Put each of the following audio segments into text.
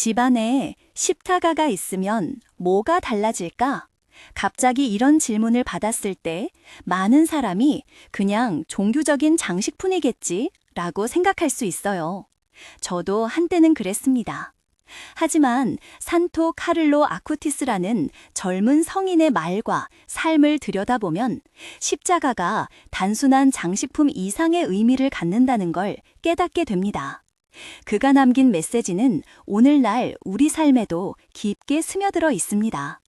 집안에 십자가가 있으면 뭐가 달라질까? 갑자기 이런 질문을 받았을 때 많은 사람이 그냥 종교적인 장식품이겠지 라고 생각할 수 있어요. 저도 한때는 그랬습니다. 하지만 산토 카를로 아쿠티스라는 젊은 성인의 말과 삶을 들여다보면 십자가가 단순한 장식품 이상의 의미를 갖는다는 걸 깨닫게 됩니다. 그가 남긴 메시지는 오늘날 우리 삶에도 깊게 스며들어 있습니다.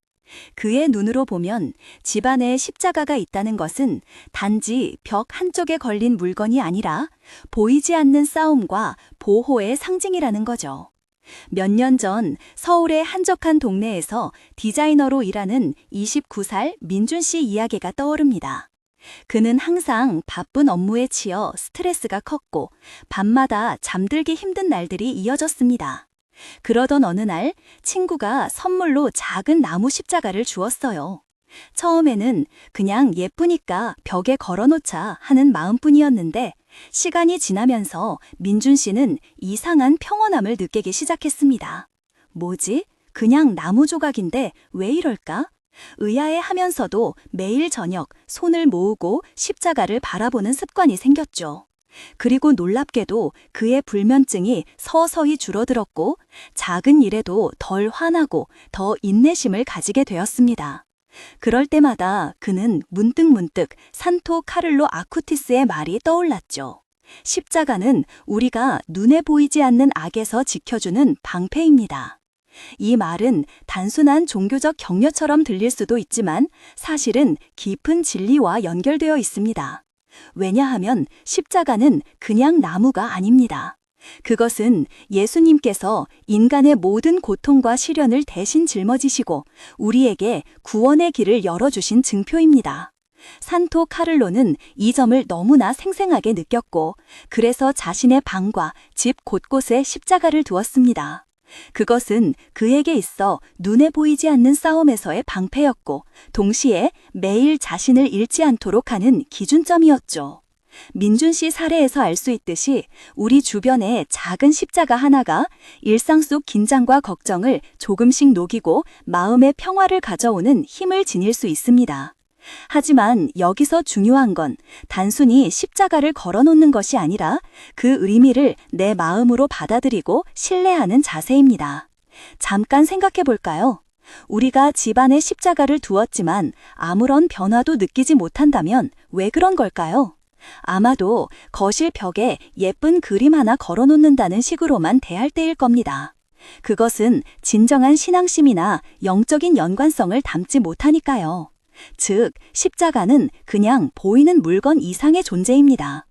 그의 눈으로 보면 집안에 십자가가 있다는 것은 단지 벽 한쪽에 걸린 물건이 아니라 보이지 않는 싸움과 보호의 상징이라는 거죠. 몇 년 전 서울의 한적한 동네에서 디자이너로 일하는 29살 민준 씨 이야기가 떠오릅니다. 그는 항상 바쁜 업무에 치여 스트레스가 컸고 밤마다 잠들기 힘든 날들이 이어졌습니다. 그러던 어느 날 친구가 선물로 작은 나무 십자가를 주었어요. 처음에는 그냥 예쁘니까 벽에 걸어놓자 하는 마음뿐이었는데 시간이 지나면서 민준 씨는 이상한 평온함을 느끼기 시작했습니다. 뭐지? 그냥 나무 조각인데 왜 이럴까? 의아해하면서도 매일 저녁 손을 모으고 십자가를 바라보는 습관이 생겼죠. 그리고 놀랍게도 그의 불면증이 서서히 줄어들었고 작은 일에도 덜 화나고 더 인내심을 가지게 되었습니다. 그럴 때마다 그는 문득문득 산토 카를로 아쿠티스의 말이 떠올랐죠. 십자가는 우리가 눈에 보이지 않는 악에서 지켜주는 방패입니다. 이 말은 단순한 종교적 격려처럼 들릴 수도 있지만 사실은 깊은 진리와 연결되어 있습니다. 왜냐하면 십자가는 그냥 나무가 아닙니다. 그것은 예수님께서 인간의 모든 고통과 시련을 대신 짊어지시고 우리에게 구원의 길을 열어주신 증표입니다. 산토 카를로는 이 점을 너무나 생생하게 느꼈고 그래서 자신의 방과 집 곳곳에 십자가를 두었습니다. 그것은 그에게 있어 눈에 보이지 않는 싸움에서의 방패였고 동시에 매일 자신을 잃지 않도록 하는 기준점이었죠. 민준 씨 사례에서 알 수 있듯이 우리 주변의 작은 십자가 하나가 일상 속 긴장과 걱정을 조금씩 녹이고 마음의 평화를 가져오는 힘을 지닐 수 있습니다. 하지만 여기서 중요한 건 단순히 십자가를 걸어놓는 것이 아니라 그 의미를 내 마음으로 받아들이고 신뢰하는 자세입니다. 잠깐 생각해 볼까요? 우리가 집안에 십자가를 두었지만 아무런 변화도 느끼지 못한다면 왜 그런 걸까요? 아마도 거실 벽에 예쁜 그림 하나 걸어놓는다는 식으로만 대할 때일 겁니다. 그것은 진정한 신앙심이나 영적인 연관성을 담지 못하니까요. 즉, 십자가는 그냥 보이는 물건 이상의 존재입니다.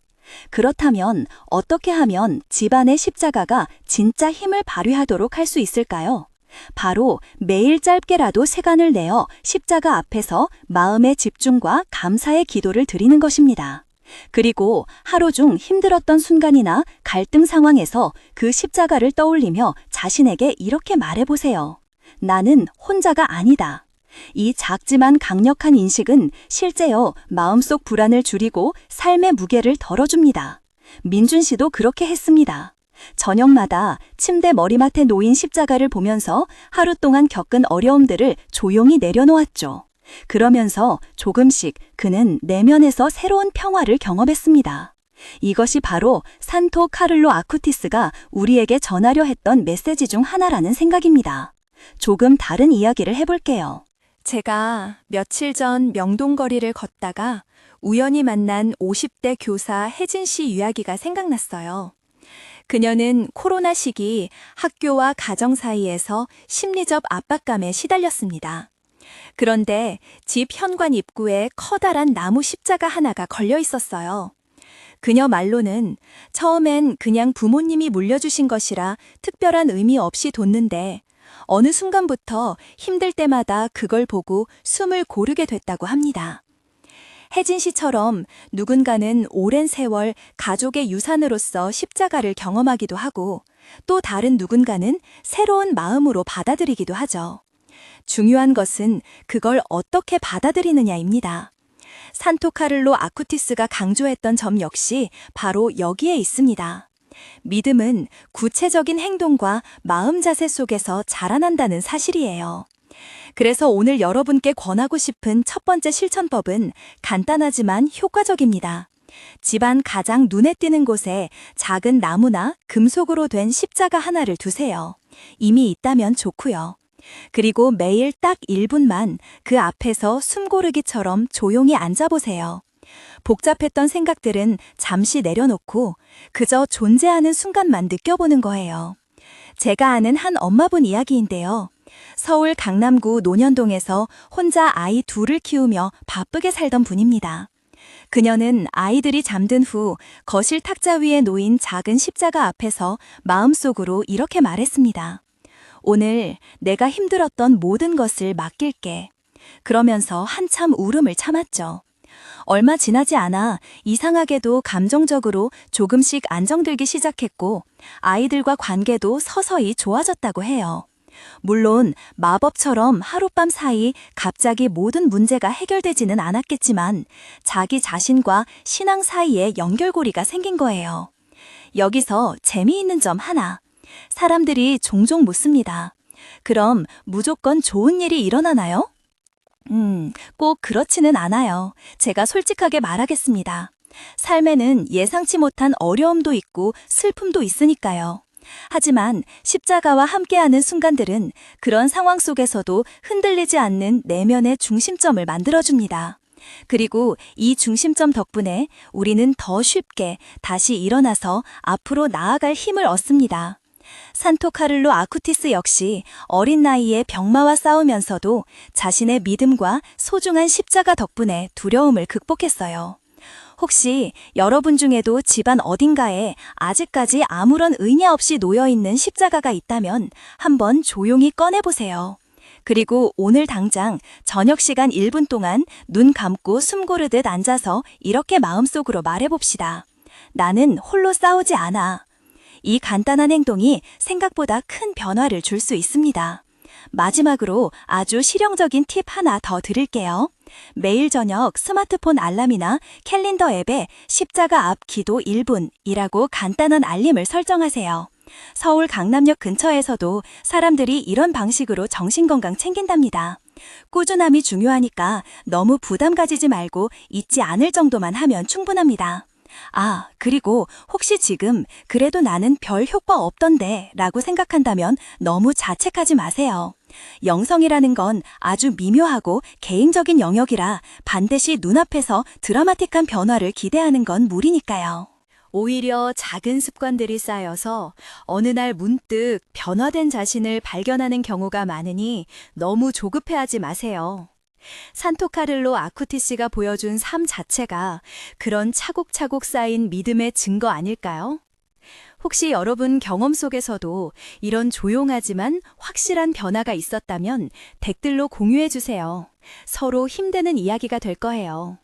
그렇다면 어떻게 하면 집안의 십자가가 진짜 힘을 발휘하도록 할 수 있을까요? 바로 매일 짧게라도 시간을 내어 십자가 앞에서 마음의 집중과 감사의 기도를 드리는 것입니다. 그리고 하루 중 힘들었던 순간이나 갈등 상황에서 그 십자가를 떠올리며 자신에게 이렇게 말해보세요. 나는 혼자가 아니다. 이 작지만 강력한 인식은 실제요 마음속 불안을 줄이고 삶의 무게를 덜어줍니다. 민준 씨도 그렇게 했습니다. 저녁마다 침대 머리맡에 놓인 십자가를 보면서 하루 동안 겪은 어려움들을 조용히 내려놓았죠. 그러면서 조금씩 그는 내면에서 새로운 평화를 경험했습니다. 이것이 바로 산토 카를로 아쿠티스가 우리에게 전하려 했던 메시지 중 하나라는 생각입니다. 조금 다른 이야기를 해볼게요. 제가 며칠 전 명동거리를 걷다가 우연히 만난 50대 교사 혜진 씨 이야기가 생각났어요. 그녀는 코로나 시기 학교와 가정 사이에서 심리적 압박감에 시달렸습니다. 그런데 집 현관 입구에 커다란 나무 십자가 하나가 걸려 있었어요. 그녀 말로는 처음엔 그냥 부모님이 물려주신 것이라 특별한 의미 없이 뒀는데 어느 순간부터 힘들 때마다 그걸 보고 숨을 고르게 됐다고 합니다. 혜진 씨처럼 누군가는 오랜 세월 가족의 유산으로서 십자가를 경험하기도 하고 또 다른 누군가는 새로운 마음으로 받아들이기도 하죠. 중요한 것은 그걸 어떻게 받아들이느냐입니다. 산토 카를로 아쿠티스가 강조했던 점 역시 바로 여기에 있습니다. 믿음은 구체적인 행동과 마음 자세 속에서 자라난다는 사실이에요. 그래서 오늘 여러분께 권하고 싶은 첫 번째 실천법은 간단하지만 효과적입니다. 집안 가장 눈에 띄는 곳에 작은 나무나 금속으로 된 십자가 하나를 두세요. 이미 있다면 좋고요. 그리고 매일 딱 1분만 그 앞에서 숨고르기처럼 조용히 앉아보세요. 복잡했던 생각들은 잠시 내려놓고 그저 존재하는 순간만 느껴보는 거예요. 제가 아는 한 엄마분 이야기인데요. 서울 강남구 논현동에서 혼자 아이 둘을 키우며 바쁘게 살던 분입니다. 그녀는 아이들이 잠든 후 거실 탁자 위에 놓인 작은 십자가 앞에서 마음속으로 이렇게 말했습니다. 오늘 내가 힘들었던 모든 것을 맡길게. 그러면서 한참 울음을 참았죠. 얼마 지나지 않아 이상하게도 감정적으로 조금씩 안정들기 시작했고 아이들과 관계도 서서히 좋아졌다고 해요. 물론 마법처럼 하룻밤 사이 갑자기 모든 문제가 해결되지는 않았겠지만 자기 자신과 신앙 사이에 연결고리가 생긴 거예요. 여기서 재미있는 점 하나. 사람들이 종종 묻습니다. 그럼 무조건 좋은 일이 일어나나요? 꼭 그렇지는 않아요. 제가 솔직하게 말하겠습니다. 삶에는 예상치 못한 어려움도 있고 슬픔도 있으니까요. 하지만 십자가와 함께하는 순간들은 그런 상황 속에서도 흔들리지 않는 내면의 중심점을 만들어줍니다. 그리고 이 중심점 덕분에 우리는 더 쉽게 다시 일어나서 앞으로 나아갈 힘을 얻습니다. 산토 카를로 아쿠티스 역시 어린 나이에 병마와 싸우면서도 자신의 믿음과 소중한 십자가 덕분에 두려움을 극복했어요. 혹시 여러분 중에도 집안 어딘가에 아직까지 아무런 의미 없이 놓여있는 십자가가 있다면 한번 조용히 꺼내보세요. 그리고 오늘 당장 저녁 시간 1분 동안 눈 감고 숨 고르듯 앉아서 이렇게 마음속으로 말해봅시다. 나는 홀로 싸우지 않아. 이 간단한 행동이 생각보다 큰 변화를 줄 수 있습니다. 마지막으로 아주 실용적인 팁 하나 더 드릴게요. 매일 저녁 스마트폰 알람이나 캘린더 앱에 십자가 앞 기도 1분이라고 간단한 알림을 설정하세요. 서울 강남역 근처에서도 사람들이 이런 방식으로 정신건강 챙긴답니다. 꾸준함이 중요하니까 너무 부담 가지지 말고 잊지 않을 정도만 하면 충분합니다. 그리고 혹시 지금 그래도 나는 별 효과 없던데 라고 생각한다면 너무 자책하지 마세요. 영성이라는 건 아주 미묘하고 개인적인 영역이라 반드시 눈앞에서 드라마틱한 변화를 기대하는 건 무리니까요. 오히려 작은 습관들이 쌓여서 어느 날 문득 변화된 자신을 발견하는 경우가 많으니 너무 조급해하지 마세요. 산토 카를로 아쿠티스가 보여준 삶 자체가 그런 차곡차곡 쌓인 믿음의 증거 아닐까요? 혹시 여러분 경험 속에서도 이런 조용하지만 확실한 변화가 있었다면 댓글로 공유해 주세요. 서로 힘드는 이야기가 될 거예요.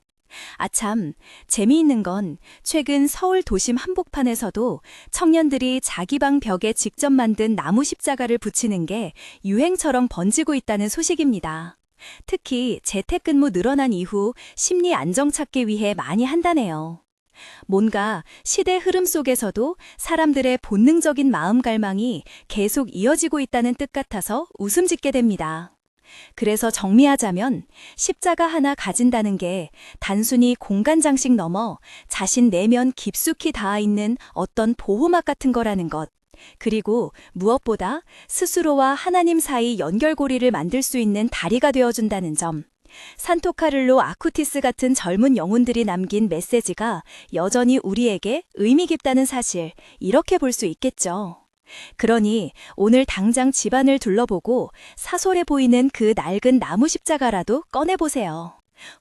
참, 재미있는 건 최근 서울 도심 한복판에서도 청년들이 자기 방 벽에 직접 만든 나무 십자가를 붙이는 게 유행처럼 번지고 있다는 소식입니다. 특히 재택근무 늘어난 이후 심리 안정 찾기 위해 많이 한다네요. 뭔가 시대 흐름 속에서도 사람들의 본능적인 마음 갈망이 계속 이어지고 있다는 뜻 같아서 웃음 짓게 됩니다. 그래서 정리하자면 십자가 하나 가진다는 게 단순히 공간 장식 넘어 자신 내면 깊숙이 닿아 있는 어떤 보호막 같은 거라는 것. 그리고 무엇보다 스스로와 하나님 사이 연결고리를 만들 수 있는 다리가 되어준다는 점. 산토 카를로 아쿠티스 같은 젊은 영혼들이 남긴 메시지가 여전히 우리에게 의미 깊다는 사실, 이렇게 볼 수 있겠죠. 그러니 오늘 당장 집안을 둘러보고 사솔해 보이는 그 낡은 나무 십자가라도 꺼내보세요.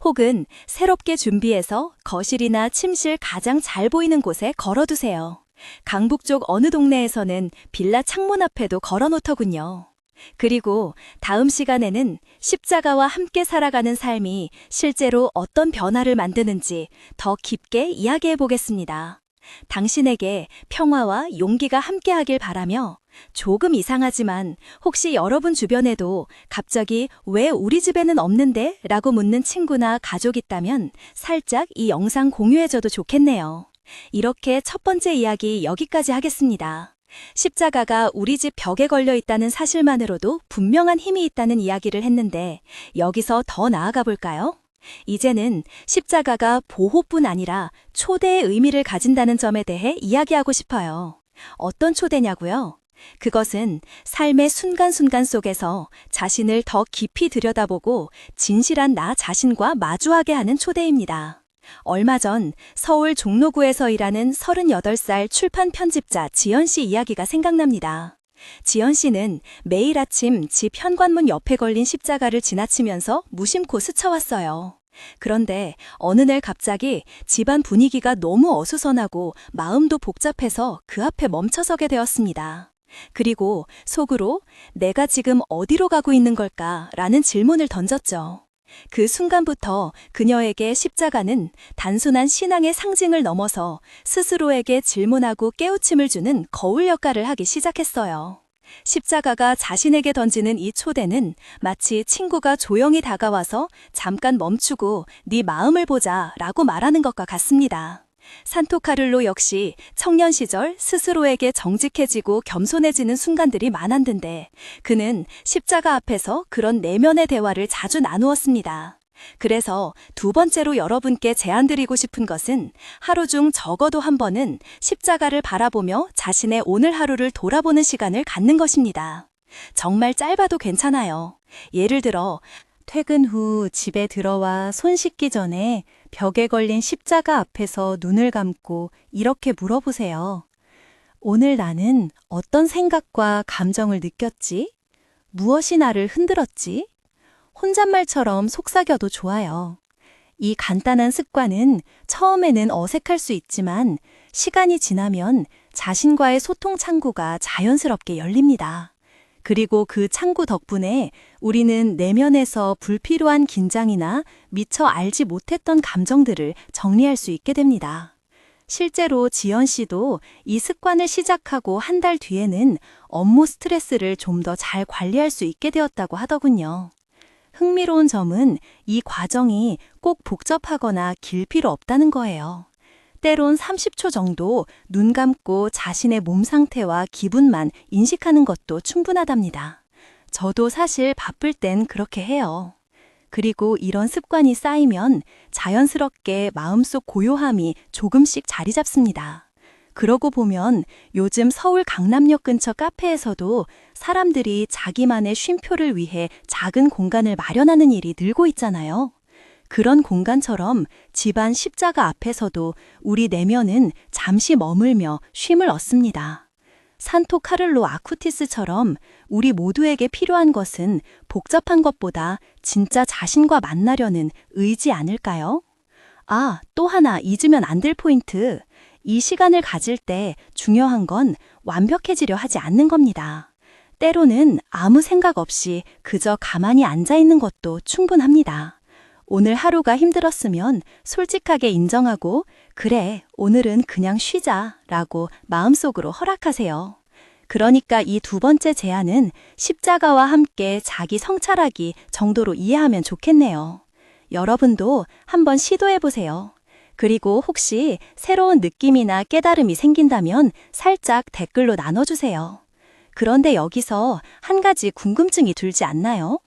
혹은 새롭게 준비해서 거실이나 침실 가장 잘 보이는 곳에 걸어두세요. 강북 쪽 어느 동네에서는 빌라 창문 앞에도 걸어놓더군요. 그리고 다음 시간에는 십자가와 함께 살아가는 삶이 실제로 어떤 변화를 만드는지 더 깊게 이야기해 보겠습니다. 당신에게 평화와 용기가 함께하길 바라며, 조금 이상하지만 혹시 여러분 주변에도 갑자기 왜 우리 집에는 없는데? 라고 묻는 친구나 가족 있다면 살짝 이 영상 공유해줘도 좋겠네요. 이렇게 첫 번째 이야기 여기까지 하겠습니다. 십자가가 우리 집 벽에 걸려 있다는 사실만으로도 분명한 힘이 있다는 이야기를 했는데 여기서 더 나아가 볼까요? 이제는 십자가가 보호뿐 아니라 초대의 의미를 가진다는 점에 대해 이야기하고 싶어요. 어떤 초대냐고요? 그것은 삶의 순간순간 속에서 자신을 더 깊이 들여다보고 진실한 나 자신과 마주하게 하는 초대입니다. 얼마 전 서울 종로구에서 일하는 38살 출판 편집자 지연 씨 이야기가 생각납니다. 지연 씨는 매일 아침 집 현관문 옆에 걸린 십자가를 지나치면서 무심코 스쳐왔어요. 그런데 어느 날 갑자기 집안 분위기가 너무 어수선하고 마음도 복잡해서 그 앞에 멈춰서게 되었습니다. 그리고 속으로 내가 지금 어디로 가고 있는 걸까? 라는 질문을 던졌죠. 그 순간부터 그녀에게 십자가는 단순한 신앙의 상징을 넘어서 스스로에게 질문하고 깨우침을 주는 거울 역할을 하기 시작했어요. 십자가가 자신에게 던지는 이 초대는 마치 친구가 조용히 다가와서 잠깐 멈추고 네 마음을 보자 라고 말하는 것과 같습니다. 산토 카를로 역시 청년 시절 스스로에게 정직해지고 겸손해지는 순간들이 많았는데 그는 십자가 앞에서 그런 내면의 대화를 자주 나누었습니다. 그래서 두 번째로 여러분께 제안드리고 싶은 것은 하루 중 적어도 한 번은 십자가를 바라보며 자신의 오늘 하루를 돌아보는 시간을 갖는 것입니다. 정말 짧아도 괜찮아요. 예를 들어 퇴근 후 집에 들어와 손 씻기 전에 벽에 걸린 십자가 앞에서 눈을 감고 이렇게 물어보세요. 오늘 나는 어떤 생각과 감정을 느꼈지? 무엇이 나를 흔들었지? 혼잣말처럼 속삭여도 좋아요. 이 간단한 습관은 처음에는 어색할 수 있지만 시간이 지나면 자신과의 소통 창구가 자연스럽게 열립니다. 그리고 그 창구 덕분에 우리는 내면에서 불필요한 긴장이나 미처 알지 못했던 감정들을 정리할 수 있게 됩니다. 실제로 지연 씨도 이 습관을 시작하고 한 달 뒤에는 업무 스트레스를 좀 더 잘 관리할 수 있게 되었다고 하더군요. 흥미로운 점은 이 과정이 꼭 복잡하거나 길 필요 없다는 거예요. 때론 30초 정도 눈 감고 자신의 몸 상태와 기분만 인식하는 것도 충분하답니다. 저도 사실 바쁠 땐 그렇게 해요. 그리고 이런 습관이 쌓이면 자연스럽게 마음속 고요함이 조금씩 자리 잡습니다. 그러고 보면 요즘 서울 강남역 근처 카페에서도 사람들이 자기만의 쉼표를 위해 작은 공간을 마련하는 일이 늘고 있잖아요. 그런 공간처럼 집안 십자가 앞에서도 우리 내면은 잠시 머물며 쉼을 얻습니다. 산토 카를로 아쿠티스처럼 우리 모두에게 필요한 것은 복잡한 것보다 진짜 자신과 만나려는 의지 아닐까요? 아, 또 하나 잊으면 안 될 포인트. 이 시간을 가질 때 중요한 건 완벽해지려 하지 않는 겁니다. 때로는 아무 생각 없이 그저 가만히 앉아 있는 것도 충분합니다. 오늘 하루가 힘들었으면 솔직하게 인정하고 그래, 오늘은 그냥 쉬자 라고 마음속으로 허락하세요. 그러니까 이 두 번째 제안은 십자가와 함께 자기 성찰하기 정도로 이해하면 좋겠네요. 여러분도 한번 시도해보세요. 그리고 혹시 새로운 느낌이나 깨달음이 생긴다면 살짝 댓글로 나눠주세요. 그런데 여기서 한 가지 궁금증이 들지 않나요?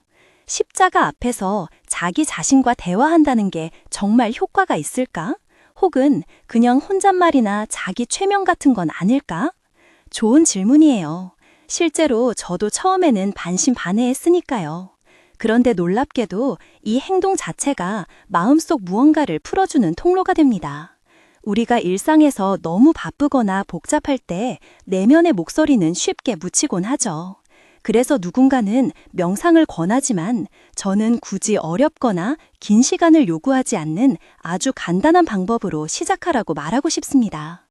십자가 앞에서 자기 자신과 대화한다는 게 정말 효과가 있을까? 혹은 그냥 혼잣말이나 자기 최면 같은 건 아닐까? 좋은 질문이에요. 실제로 저도 처음에는 반신반의했으니까요. 그런데 놀랍게도 이 행동 자체가 마음속 무언가를 풀어주는 통로가 됩니다. 우리가 일상에서 너무 바쁘거나 복잡할 때 내면의 목소리는 쉽게 묻히곤 하죠. 그래서 누군가는 명상을 권하지만 저는 굳이 어렵거나 긴 시간을 요구하지 않는 아주 간단한 방법으로 시작하라고 말하고 싶습니다.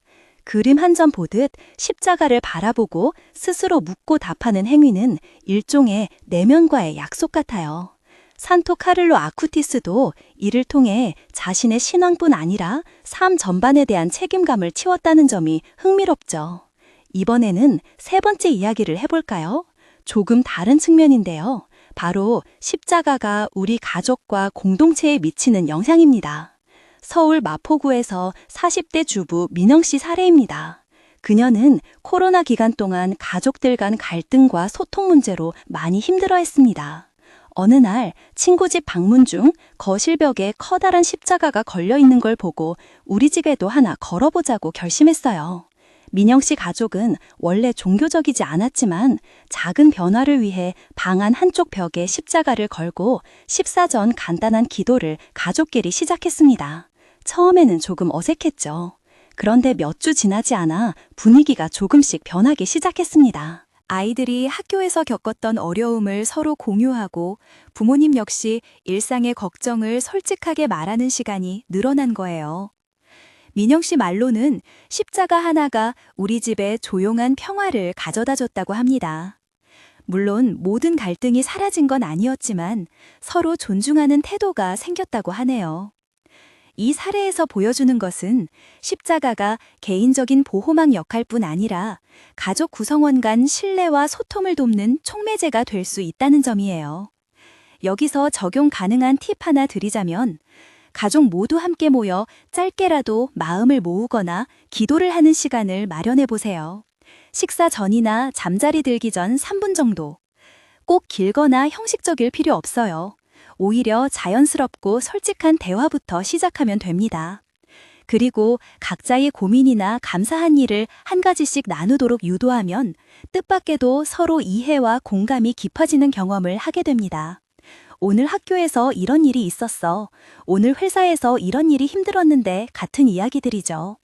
그림 한 점 보듯 십자가를 바라보고 스스로 묻고 답하는 행위는 일종의 내면과의 약속 같아요. 산토 카를로 아쿠티스도 이를 통해 자신의 신앙뿐 아니라 삶 전반에 대한 책임감을 채웠다는 점이 흥미롭죠. 이번에는 세 번째 이야기를 해볼까요? 조금 다른 측면인데요. 바로 십자가가 우리 가족과 공동체에 미치는 영향입니다. 서울 마포구에서 40대 주부 민영 씨 사례입니다. 그녀는 코로나 기간 동안 가족들 간 갈등과 소통 문제로 많이 힘들어했습니다. 어느 날 친구 집 방문 중 거실벽에 커다란 십자가가 걸려 있는 걸 보고 우리 집에도 하나 걸어보자고 결심했어요. 민영 씨 가족은 원래 종교적이지 않았지만 작은 변화를 위해 방 안 한쪽 벽에 십자가를 걸고 십사전 간단한 기도를 가족끼리 시작했습니다. 처음에는 조금 어색했죠. 그런데 몇 주 지나지 않아 분위기가 조금씩 변하기 시작했습니다. 아이들이 학교에서 겪었던 어려움을 서로 공유하고 부모님 역시 일상의 걱정을 솔직하게 말하는 시간이 늘어난 거예요. 민영 씨 말로는 십자가 하나가 우리 집에 조용한 평화를 가져다 줬다고 합니다. 물론 모든 갈등이 사라진 건 아니었지만 서로 존중하는 태도가 생겼다고 하네요. 이 사례에서 보여주는 것은 십자가가 개인적인 보호막 역할뿐 아니라 가족 구성원 간 신뢰와 소통을 돕는 촉매제가 될 수 있다는 점이에요. 여기서 적용 가능한 팁 하나 드리자면 가족 모두 함께 모여 짧게라도 마음을 모으거나 기도를 하는 시간을 마련해 보세요. 식사 전이나 잠자리 들기 전 3분 정도. 꼭 길거나 형식적일 필요 없어요. 오히려 자연스럽고 솔직한 대화부터 시작하면 됩니다. 그리고 각자의 고민이나 감사한 일을 한 가지씩 나누도록 유도하면 뜻밖에도 서로 이해와 공감이 깊어지는 경험을 하게 됩니다. 오늘 학교에서 이런 일이 있었어. 오늘 회사에서 이런 일이 힘들었는데 같은 이야기들이죠.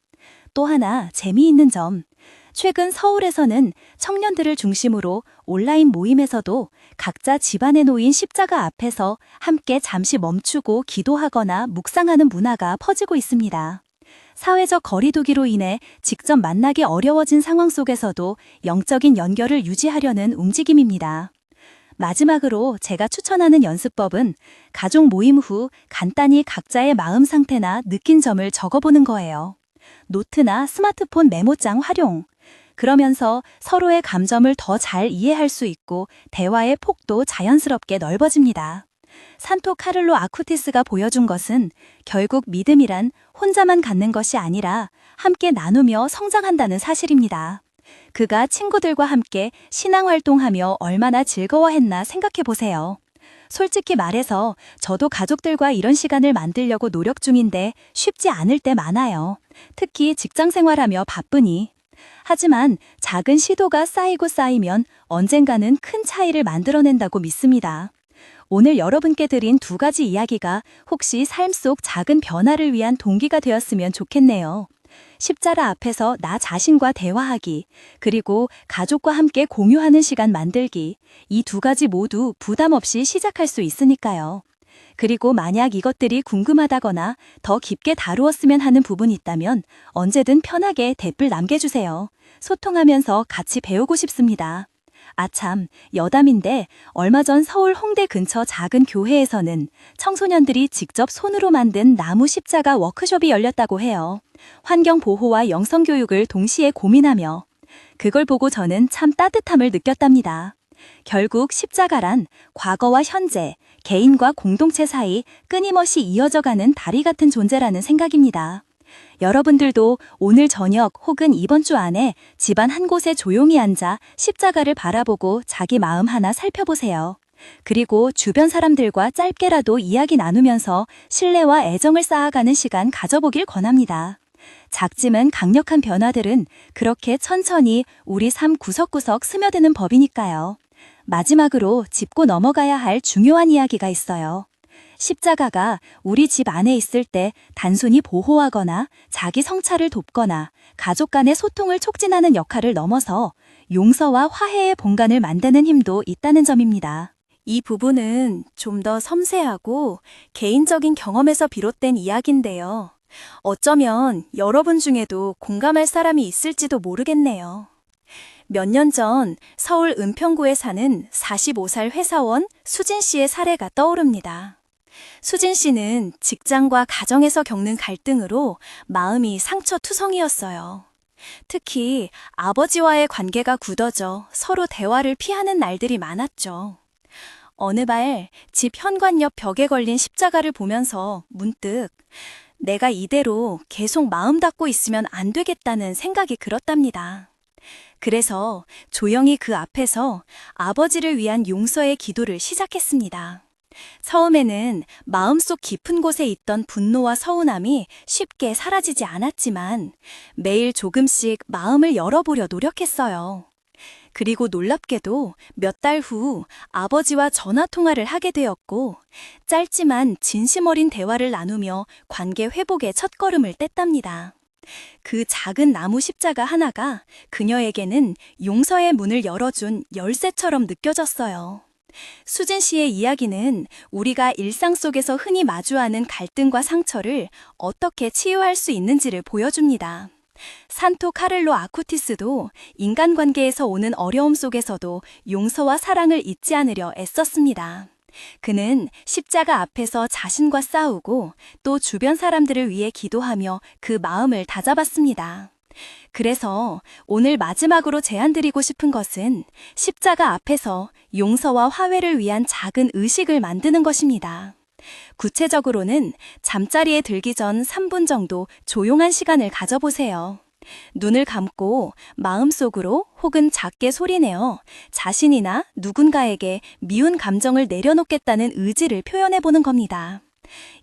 또 하나 재미있는 점. 최근 서울에서는 청년들을 중심으로 온라인 모임에서도 각자 집안에 놓인 십자가 앞에서 함께 잠시 멈추고 기도하거나 묵상하는 문화가 퍼지고 있습니다. 사회적 거리두기로 인해 직접 만나기 어려워진 상황 속에서도 영적인 연결을 유지하려는 움직임입니다. 마지막으로 제가 추천하는 연습법은 가족 모임 후 간단히 각자의 마음 상태나 느낀 점을 적어보는 거예요. 노트나 스마트폰 메모장 활용. 그러면서 서로의 감정을 더 잘 이해할 수 있고 대화의 폭도 자연스럽게 넓어집니다. 산토 카를로 아쿠티스가 보여준 것은 결국 믿음이란 혼자만 갖는 것이 아니라 함께 나누며 성장한다는 사실입니다. 그가 친구들과 함께 신앙활동하며 얼마나 즐거워했나 생각해 보세요. 솔직히 말해서 저도 가족들과 이런 시간을 만들려고 노력 중인데 쉽지 않을 때 많아요. 특히 직장 생활하며 바쁘니. 하지만 작은 시도가 쌓이고 쌓이면 언젠가는 큰 차이를 만들어낸다고 믿습니다. 오늘 여러분께 드린 2가지 이야기가 혹시 삶 속 작은 변화를 위한 동기가 되었으면 좋겠네요. 십자가 앞에서 나 자신과 대화하기, 그리고 가족과 함께 공유하는 시간 만들기, 이 2가지 모두 부담 없이 시작할 수 있으니까요. 그리고 만약 이것들이 궁금하다거나 더 깊게 다루었으면 하는 부분이 있다면 언제든 편하게 댓글 남겨주세요. 소통하면서 같이 배우고 싶습니다. 아참, 여담인데 얼마 전 서울 홍대 근처 작은 교회에서는 청소년들이 직접 손으로 만든 나무 십자가 워크숍이 열렸다고 해요. 환경 보호와 영성 교육을 동시에 고민하며. 그걸 보고 저는 참 따뜻함을 느꼈답니다. 결국 십자가란 과거와 현재, 개인과 공동체 사이 끊임없이 이어져가는 다리 같은 존재라는 생각입니다. 여러분들도 오늘 저녁 혹은 이번 주 안에 집안 한 곳에 조용히 앉아 십자가를 바라보고 자기 마음 하나 살펴보세요. 그리고 주변 사람들과 짧게라도 이야기 나누면서 신뢰와 애정을 쌓아가는 시간 가져보길 권합니다. 작지만 강력한 변화들은 그렇게 천천히 우리 삶 구석구석 스며드는 법이니까요. 마지막으로 짚고 넘어가야 할 중요한 이야기가 있어요. 십자가가 우리 집 안에 있을 때 단순히 보호하거나 자기 성찰을 돕거나 가족 간의 소통을 촉진하는 역할을 넘어서 용서와 화해의 본관을 만드는 힘도 있다는 점입니다. 이 부분은 좀 더 섬세하고 개인적인 경험에서 비롯된 이야기인데요. 어쩌면 여러분 중에도 공감할 사람이 있을지도 모르겠네요. 몇 년 전 서울 은평구에 사는 45살 회사원 수진 씨의 사례가 떠오릅니다. 수진 씨는 직장과 가정에서 겪는 갈등으로 마음이 상처투성이었어요. 특히 아버지와의 관계가 굳어져 서로 대화를 피하는 날들이 많았죠. 어느 날 집 현관 옆 벽에 걸린 십자가를 보면서 문득 내가 이대로 계속 마음 닫고 있으면 안 되겠다는 생각이 들었답니다. 그래서 조용히 그 앞에서 아버지를 위한 용서의 기도를 시작했습니다. 처음에는 마음속 깊은 곳에 있던 분노와 서운함이 쉽게 사라지지 않았지만 매일 조금씩 마음을 열어보려 노력했어요. 그리고 놀랍게도 몇 달 후 아버지와 전화 통화를 하게 되었고 짧지만 진심 어린 대화를 나누며 관계 회복의 첫걸음을 뗐답니다. 그 작은 나무 십자가 하나가 그녀에게는 용서의 문을 열어준 열쇠처럼 느껴졌어요. 수진 씨의 이야기는 우리가 일상 속에서 흔히 마주하는 갈등과 상처를 어떻게 치유할 수 있는지를 보여줍니다. 산토 카를로 아쿠티스도 인간관계에서 오는 어려움 속에서도 용서와 사랑을 잊지 않으려 애썼습니다. 그는 십자가 앞에서 자신과 싸우고 또 주변 사람들을 위해 기도하며 그 마음을 다잡았습니다. 그래서 오늘 마지막으로 제안드리고 싶은 것은 십자가 앞에서 용서와 화해를 위한 작은 의식을 만드는 것입니다. 구체적으로는 잠자리에 들기 전 3분 정도 조용한 시간을 가져보세요. 눈을 감고 마음속으로 혹은 작게 소리내어 자신이나 누군가에게 미운 감정을 내려놓겠다는 의지를 표현해보는 겁니다.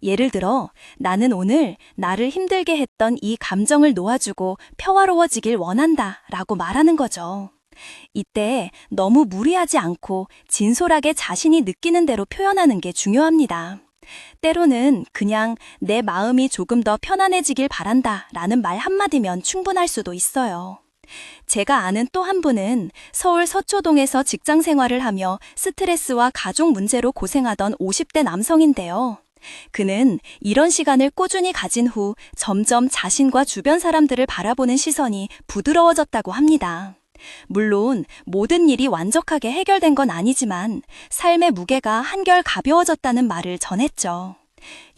예를 들어, 나는 오늘 나를 힘들게 했던 이 감정을 놓아주고 평화로워지길 원한다 라고 말하는 거죠. 이때 너무 무리하지 않고 진솔하게 자신이 느끼는 대로 표현하는 게 중요합니다. 때로는 그냥 내 마음이 조금 더 편안해지길 바란다 라는 말 한마디면 충분할 수도 있어요. 제가 아는 또 한 분은 서울 서초동에서 직장 생활을 하며 스트레스와 가족 문제로 고생하던 50대 남성인데요. 그는 이런 시간을 꾸준히 가진 후 점점 자신과 주변 사람들을 바라보는 시선이 부드러워졌다고 합니다. 물론 모든 일이 완벽하게 해결된 건 아니지만 삶의 무게가 한결 가벼워졌다는 말을 전했죠.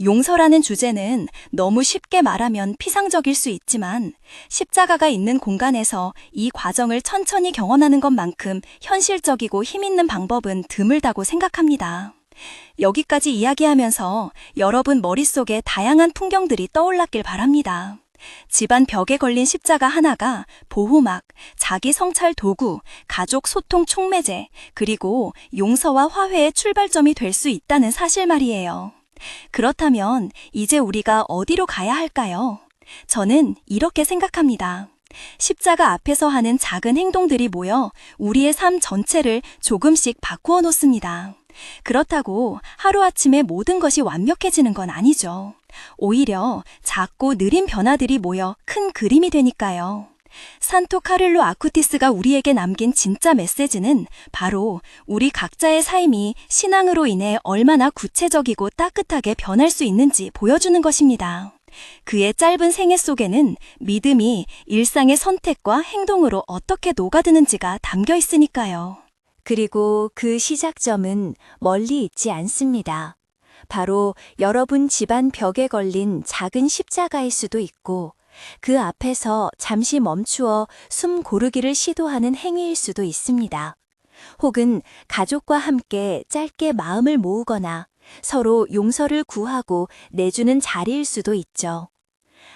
용서라는 주제는 너무 쉽게 말하면 피상적일 수 있지만 십자가가 있는 공간에서 이 과정을 천천히 경험하는 것만큼 현실적이고 힘있는 방법은 드물다고 생각합니다. 여기까지 이야기하면서 여러분 머릿속에 다양한 풍경들이 떠올랐길 바랍니다. 집안 벽에 걸린 십자가 하나가 보호막, 자기 성찰 도구, 가족 소통 촉매제, 그리고 용서와 화해의 출발점이 될 수 있다는 사실 말이에요. 그렇다면 이제 우리가 어디로 가야 할까요? 저는 이렇게 생각합니다. 십자가 앞에서 하는 작은 행동들이 모여 우리의 삶 전체를 조금씩 바꾸어 놓습니다. 그렇다고 하루아침에 모든 것이 완벽해지는 건 아니죠. 오히려 작고 느린 변화들이 모여 큰 그림이 되니까요. 산토 카를로 아쿠티스가 우리에게 남긴 진짜 메시지는 바로 우리 각자의 삶이 신앙으로 인해 얼마나 구체적이고 따뜻하게 변할 수 있는지 보여주는 것입니다. 그의 짧은 생애 속에는 믿음이 일상의 선택과 행동으로 어떻게 녹아드는지가 담겨 있으니까요. 그리고 그 시작점은 멀리 있지 않습니다. 바로 여러분 집안 벽에 걸린 작은 십자가일 수도 있고 그 앞에서 잠시 멈추어 숨 고르기를 시도하는 행위일 수도 있습니다. 혹은 가족과 함께 짧게 마음을 모으거나 서로 용서를 구하고 내주는 자리일 수도 있죠.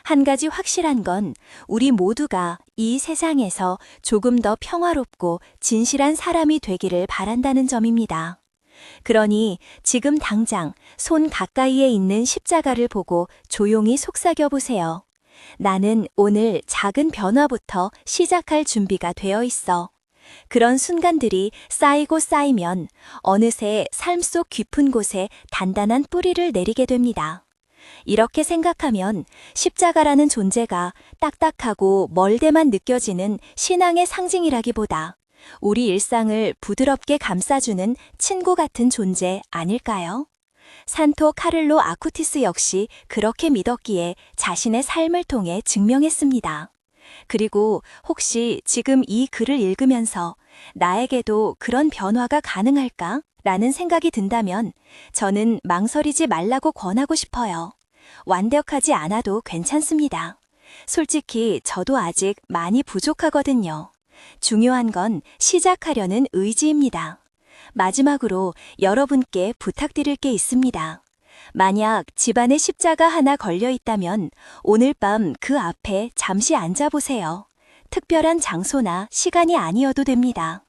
한 가지 확실한 건 우리 모두가 이 세상에서 조금 더 평화롭고 진실한 사람이 되기를 바란다는 점입니다. 그러니 지금 당장 손 가까이에 있는 십자가를 보고 조용히 속삭여 보세요. 나는 오늘 작은 변화부터 시작할 준비가 되어 있어. 그런 순간들이 쌓이고 쌓이면 어느새 삶 속 깊은 곳에 단단한 뿌리를 내리게 됩니다. 이렇게 생각하면 십자가라는 존재가 딱딱하고 멀게만 느껴지는 신앙의 상징이라기보다 우리 일상을 부드럽게 감싸주는 친구 같은 존재 아닐까요? 산토 카를로 아쿠티스 역시 그렇게 믿었기에 자신의 삶을 통해 증명했습니다. 그리고 혹시 지금 이 글을 읽으면서 나에게도 그런 변화가 가능할까? 라는 생각이 든다면 저는 망설이지 말라고 권하고 싶어요. 완벽하지 않아도 괜찮습니다. 솔직히 저도 아직 많이 부족하거든요. 중요한 건 시작하려는 의지입니다. 마지막으로 여러분께 부탁드릴 게 있습니다. 만약 집안에 십자가 하나 걸려 있다면 오늘 밤 그 앞에 잠시 앉아보세요. 특별한 장소나 시간이 아니어도 됩니다.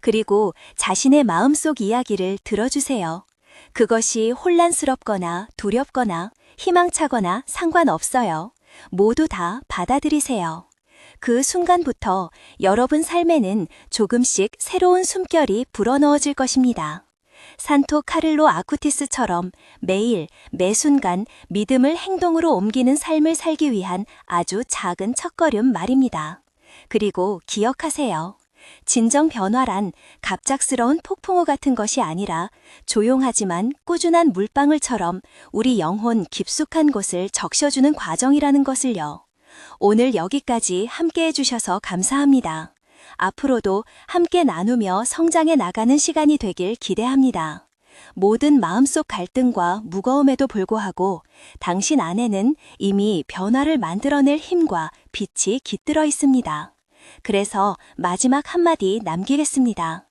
그리고 자신의 마음속 이야기를 들어주세요. 그것이 혼란스럽거나 두렵거나 희망차거나 상관없어요. 모두 다 받아들이세요. 그 순간부터 여러분 삶에는 조금씩 새로운 숨결이 불어넣어질 것입니다. 산토 카를로 아쿠티스처럼 매일 매 순간 믿음을 행동으로 옮기는 삶을 살기 위한 아주 작은 첫걸음 말입니다. 그리고 기억하세요. 진정 변화란 갑작스러운 폭풍우 같은 것이 아니라 조용하지만 꾸준한 물방울처럼 우리 영혼 깊숙한 곳을 적셔주는 과정이라는 것을요. 오늘 여기까지 함께 해주셔서 감사합니다. 앞으로도 함께 나누며 성장해 나가는 시간이 되길 기대합니다. 모든 마음속 갈등과 무거움에도 불구하고 당신 안에는 이미 변화를 만들어낼 힘과 빛이 깃들어 있습니다. 그래서 마지막 한마디 남기겠습니다.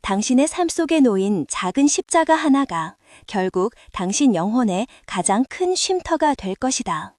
당신의 삶 속에 놓인 작은 십자가 하나가 결국 당신 영혼의 가장 큰 쉼터가 될 것이다.